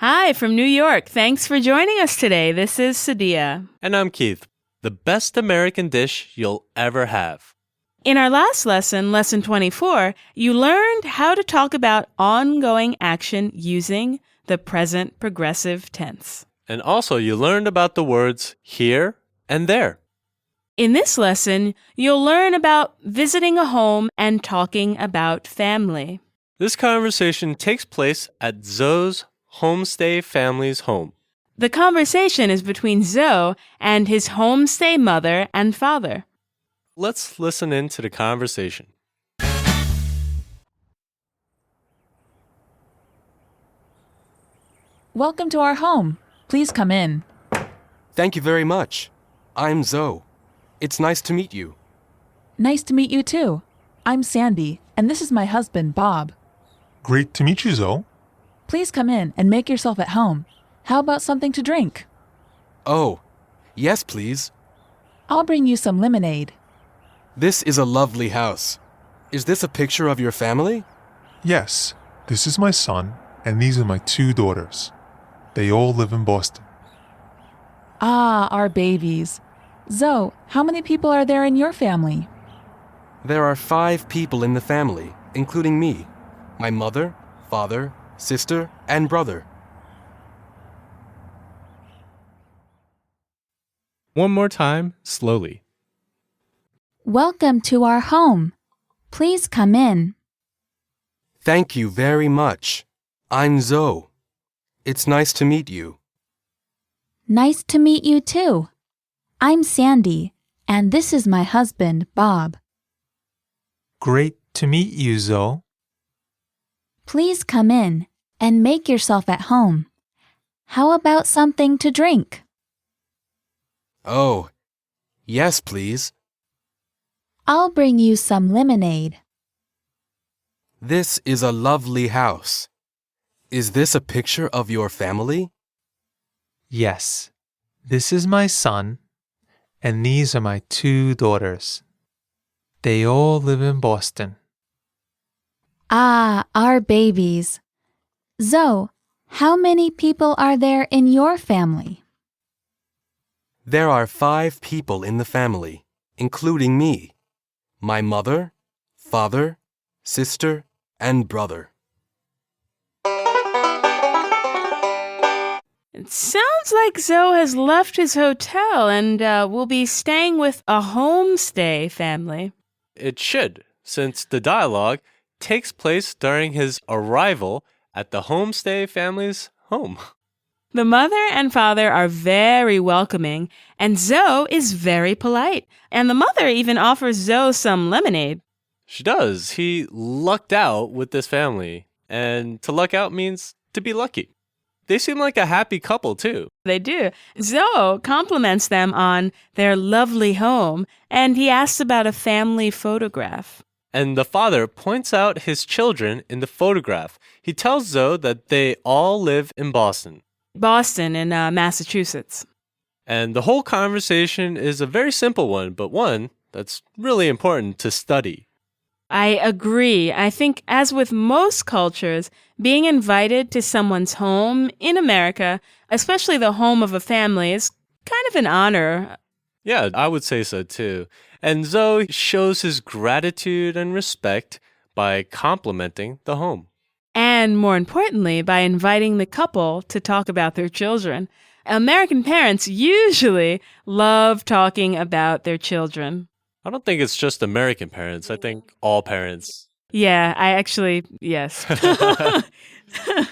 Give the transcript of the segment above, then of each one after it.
Hi from New York. Thanks for joining us today. This is Sadia. And I'm Keith. The best American dish you'll ever have. In our last lesson, lesson 24, you learned how to talk about ongoing action using the present progressive tense. And also you learned about the words here and there. In this lesson, you'll learn about visiting a home and talking about family. This conversation takes place at Zoe's homestay family's home. The conversation is between Zoe and his homestay mother and father. Let's listen in to the conversation. Welcome to our home. Please come in. Thank you very much. I'm Zoe. It's nice to meet you. Nice to meet you too. I'm Sandy, and this is my husband, Bob. Great to meet you, Zoe. Please come in and make yourself at home. How about something to drink? Oh, yes, please. I'll bring you some lemonade. This is a lovely house. Is this a picture of your family? Yes, this is my son, and these are my 2 daughters. They all live in Boston. Ah, our babies. Zoe, how many people are there in your family? There are 5 people in the family, including me, my mother, father, sister, and brother. One more time, slowly. Welcome to our home. Please come in. Thank you very much. I'm Zoe. It's nice to meet you. Nice to meet you too. I'm Sandy, and this is my husband, Bob. Great to meet you, Zoe. Please come in and make yourself at home. How about something to drink? Oh, yes, please. I'll bring you some lemonade. This is a lovely house. Is this a picture of your family? Yes, this is my son, and these are my 2 daughters. They all live in Boston. Ah, our babies. Zoe, how many people are there in your family? There are 5 people in the family, including me, my mother, father, sister, and brother. It sounds like Zoe has left his hotel and will be staying with a homestay family. It should, since the dialogue takes place during his arrival at the homestay family's home. The mother and father are very welcoming, and Zoe is very polite. And the mother even offers Zoe some lemonade. She does. He lucked out with this family. And to luck out means to be lucky. They seem like a happy couple, too. They do. Zoe compliments them on their lovely home, and he asks about a family photograph. And the father points out his children in the photograph. He tells Zoe that they all live in Boston. Boston in Massachusetts. And the whole conversation is a very simple one, but one that's really important to study. I agree. I think, as with most cultures, being invited to someone's home in America, especially the home of a family, is kind of an honor. Yeah, I would say so too. And Zoe shows his gratitude and respect by complimenting the home. And more importantly, by inviting the couple to talk about their children. American parents usually love talking about their children. I don't think it's just American parents. I think all parents. Yeah, yes.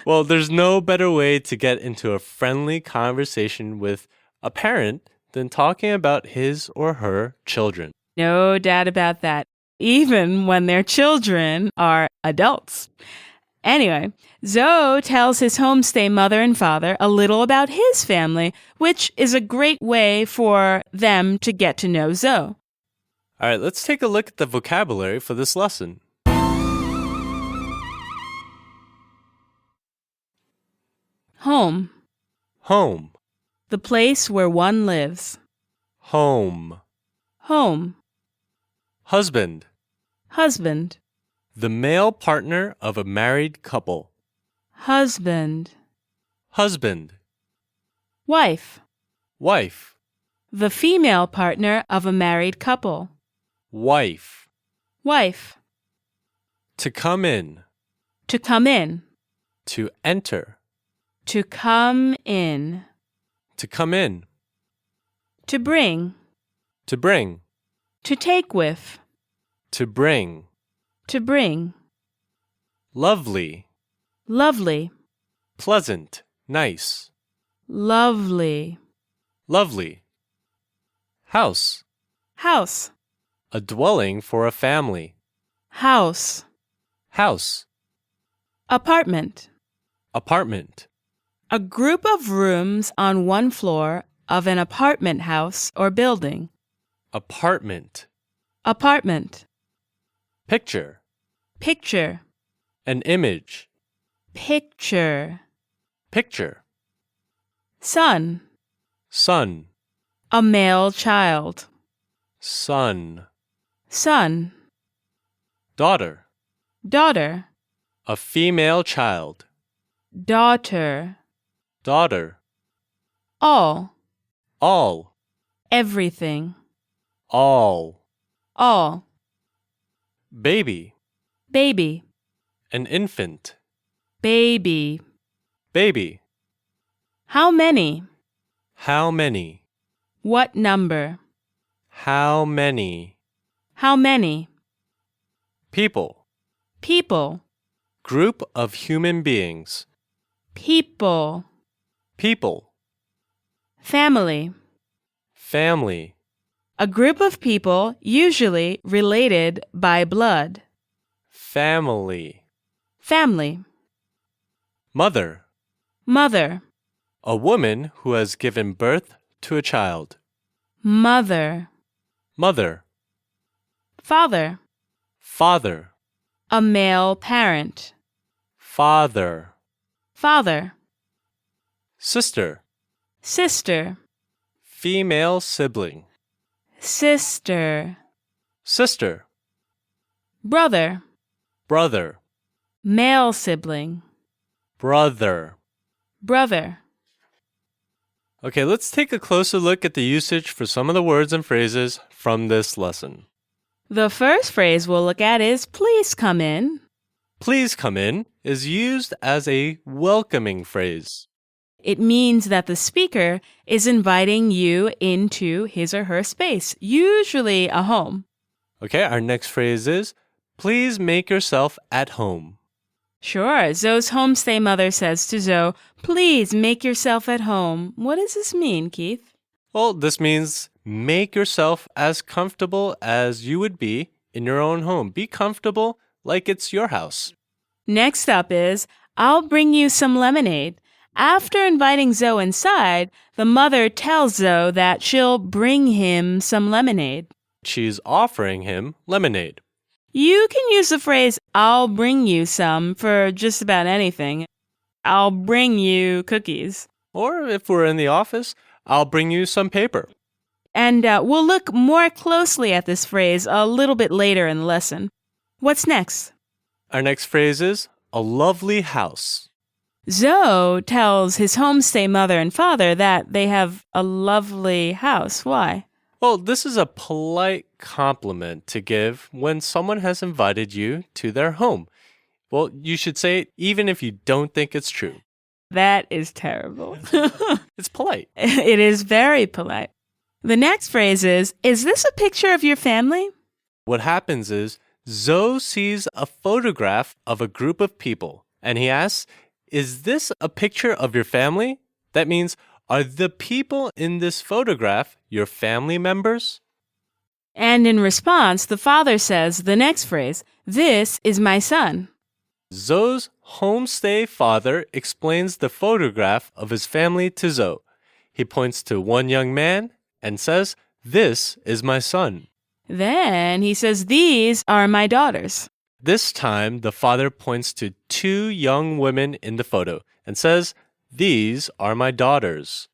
Well, there's no better way to get into a friendly conversation with a parent than talking about his or her children. No doubt about that, even when their children are adults. Anyway, Zoe tells his homestay mother and father a little about his family, which is a great way for them to get to know Zoe. All right, let's take a look at the vocabulary for this lesson. Home. Home. The place where one lives. Home. Home. Husband. Husband. The male partner of a married couple. Husband. husband, Wife. wife, The female partner of a married couple. wife. Wife. To come in, To come in. to enter, To come in. to come in, To bring. to bring, To take with. to bring. To bring. Lovely, Lovely. pleasant, nice, Lovely. lovely. House, House. a dwelling for a family. House. House, Apartment. apartment, A group of rooms on one floor of an apartment house or building. apartment. Apartment. Picture, Picture. an image, Picture. picture. Son. Son, A male child. son. Son. Daughter, Daughter. a female child. Daughter. Daughter, All. all, Everything. all. All. Baby, Baby. an infant. Baby. Baby, How many? how many? What number? How many? How many? People, People. group of human beings. People. People, Family. family. A group of people usually related by blood. Family. Family. Mother, Mother. a woman who has given birth to a child. Mother. Mother, Father. father, A male parent. father. Father. Sister, Sister. female sibling. Sister. Sister, Brother. brother, Male sibling. brother. Brother. Okay, let's take a closer look at the usage for some of the words and phrases from this lesson. The first phrase we'll look at is please come in. Please come in is used as a welcoming phrase. It means that the speaker is inviting you into his or her space, usually a home. Okay, our next phrase is please make yourself at home. Sure, Zoe's homestay mother says to Zoe, please make yourself at home. What does this mean, Keith? Well, this means make yourself as comfortable as you would be in your own home. Be comfortable like it's your house. Next up is, I'll bring you some lemonade. After inviting Zoe inside, the mother tells Zoe that she'll bring him some lemonade. She's offering him lemonade. You can use the phrase, I'll bring you some for just about anything. I'll bring you cookies. Or if we're in the office, I'll bring you some paper. And we'll look more closely at this phrase a little bit later in the lesson. What's next? Our next phrase is a lovely house. Zoe tells his homestay mother and father that they have a lovely house. Why? Well, this is a polite compliment to give when someone has invited you to their home. Well, you should say it even if you don't think it's true. That is terrible. It's polite. It is very polite. The next phrase is this a picture of your family? What happens is Zoe sees a photograph of a group of people and he asks, is this a picture of your family? That means, are the people in this photograph your family members? And in response, the father says the next phrase, this is my son. Zoe's homestay father explains the photograph of his family to Zoe. He points to one young man and says, this is my son. Then he says, these are my daughters. This time, the father points to two young women in the photo and says, these are my daughters.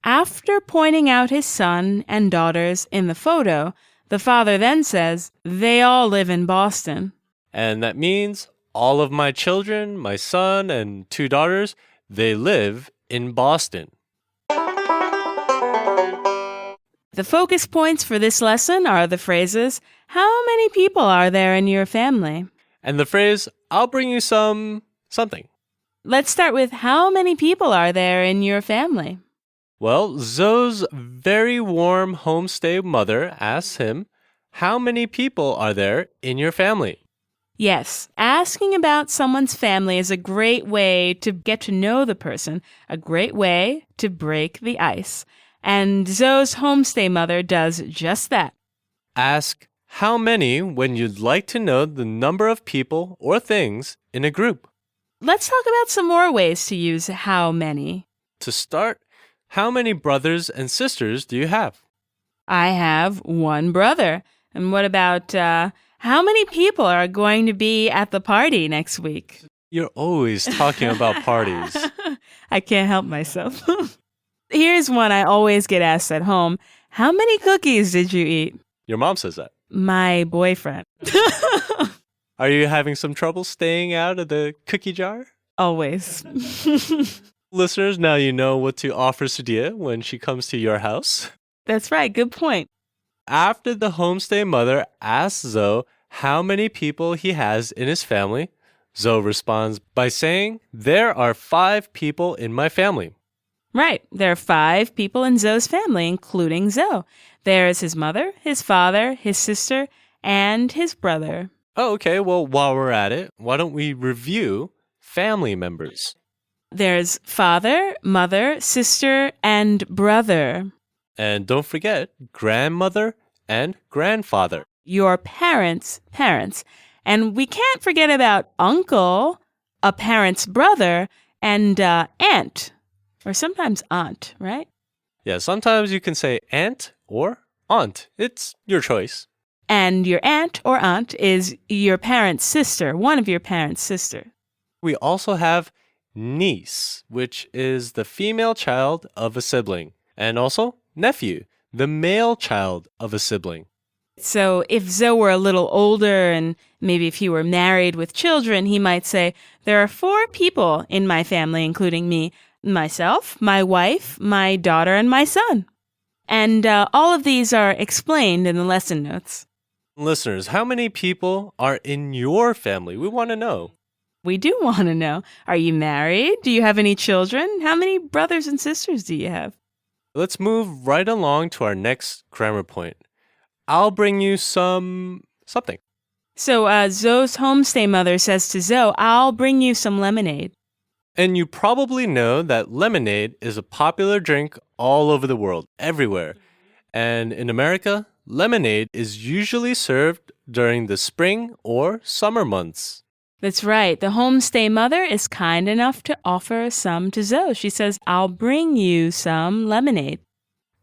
After pointing out his son and daughters in the photo, the father then says, they all live in Boston. And that means all of my children, my son and two daughters, they live in Boston. The focus points for this lesson are the phrases, how many people are there in your family? And the phrase, I'll bring you something. Let's start with how many people are there in your family? Well, Zoe's very warm homestay mother asks him, how many people are there in your family? Yes, asking about someone's family is a great way to get to know the person, a great way to break the ice. And Zoe's homestay mother does just that. Ask how many when you'd like to know the number of people or things in a group. Let's talk about some more ways to use how many. To start, how many brothers and sisters do you have? I have one brother. And what about how many people are going to be at the party next week? You're always talking about parties. I can't help myself. Here's one I always get asked at home. How many cookies did you eat? Your mom says that. My boyfriend. Are you having some trouble staying out of the cookie jar? Always. Listeners, now you know what to offer Sudhya when she comes to your house. That's right. Good point. After the homestay mother asks Zoe how many people he has in his family, Zoe responds by saying, there are 5 people in my family. Right. There are 5 people in Zoe's family, including Zoe. There's his mother, his father, his sister, and his brother. Oh, okay. Well, while we're at it, why don't we review family members? There's father, mother, sister, and brother. And don't forget grandmother and grandfather. Your parents' parents. And we can't forget about uncle, a parent's brother, and aunt. Or sometimes aunt, right? Yeah, sometimes you can say aunt or aunt. It's your choice. And your aunt or aunt is your parent's sister, one of your parents' sister. We also have niece, which is the female child of a sibling. And also nephew, the male child of a sibling. So if Zoe were a little older and maybe if he were married with children, he might say, there are 4 people in my family, including me, myself, my wife, my daughter, and my son. And all of these are explained in the lesson notes. Listeners, how many people are in your family? We want to know. We do want to know. Are you married? Do you have any children? How many brothers and sisters do you have? Let's move right along to our next grammar point. I'll bring you something. So Zoe's homestay mother says to Zoe, I'll bring you some lemonade. And you probably know that lemonade is a popular drink all over the world, everywhere. And in America, lemonade is usually served during the spring or summer months. That's right. The homestay mother is kind enough to offer some to Zoe. She says, I'll bring you some lemonade.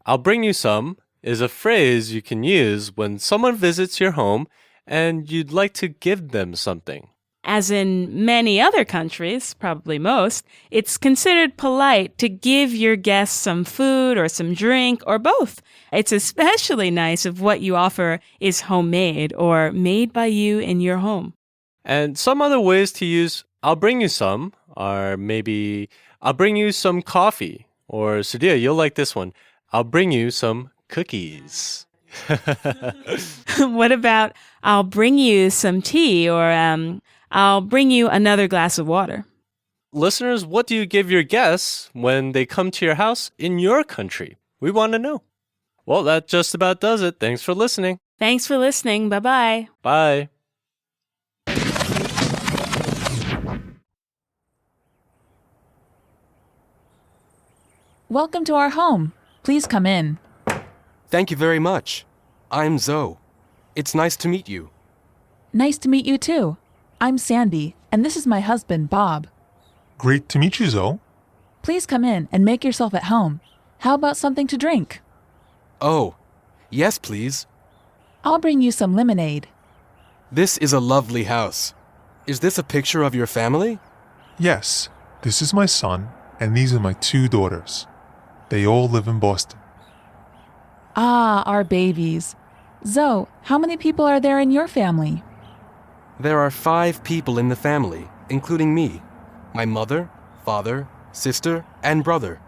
I'll bring you some is a phrase you can use when someone visits your home and you'd like to give them something. As in many other countries, probably most, it's considered polite to give your guests some food or some drink or both. It's especially nice if what you offer is homemade or made by you in your home. And some other ways to use I'll bring you some are maybe I'll bring you some coffee, or Sudhya, you'll like this one. I'll bring you some cookies. What about I'll bring you some tea, or I'll bring you another glass of water? Listeners, what do you give your guests when they come to your house in your country? We want to know. Well, that just about does it. Thanks for listening. Thanks for listening. Bye-bye. Bye. Welcome to our home. Please come in. Thank you very much. I'm Zoe. It's nice to meet you. Nice to meet you too. I'm Sandy, and this is my husband, Bob. Great to meet you, Zoe. Please come in and make yourself at home. How about something to drink? Oh, yes, please. I'll bring you some lemonade. This is a lovely house. Is this a picture of your family? Yes, this is my son, and these are my 2 daughters. They all live in Boston. Ah, our babies. Zoe, how many people are there in your family? There are 5 people in the family, including me, my mother, father, sister, and brother.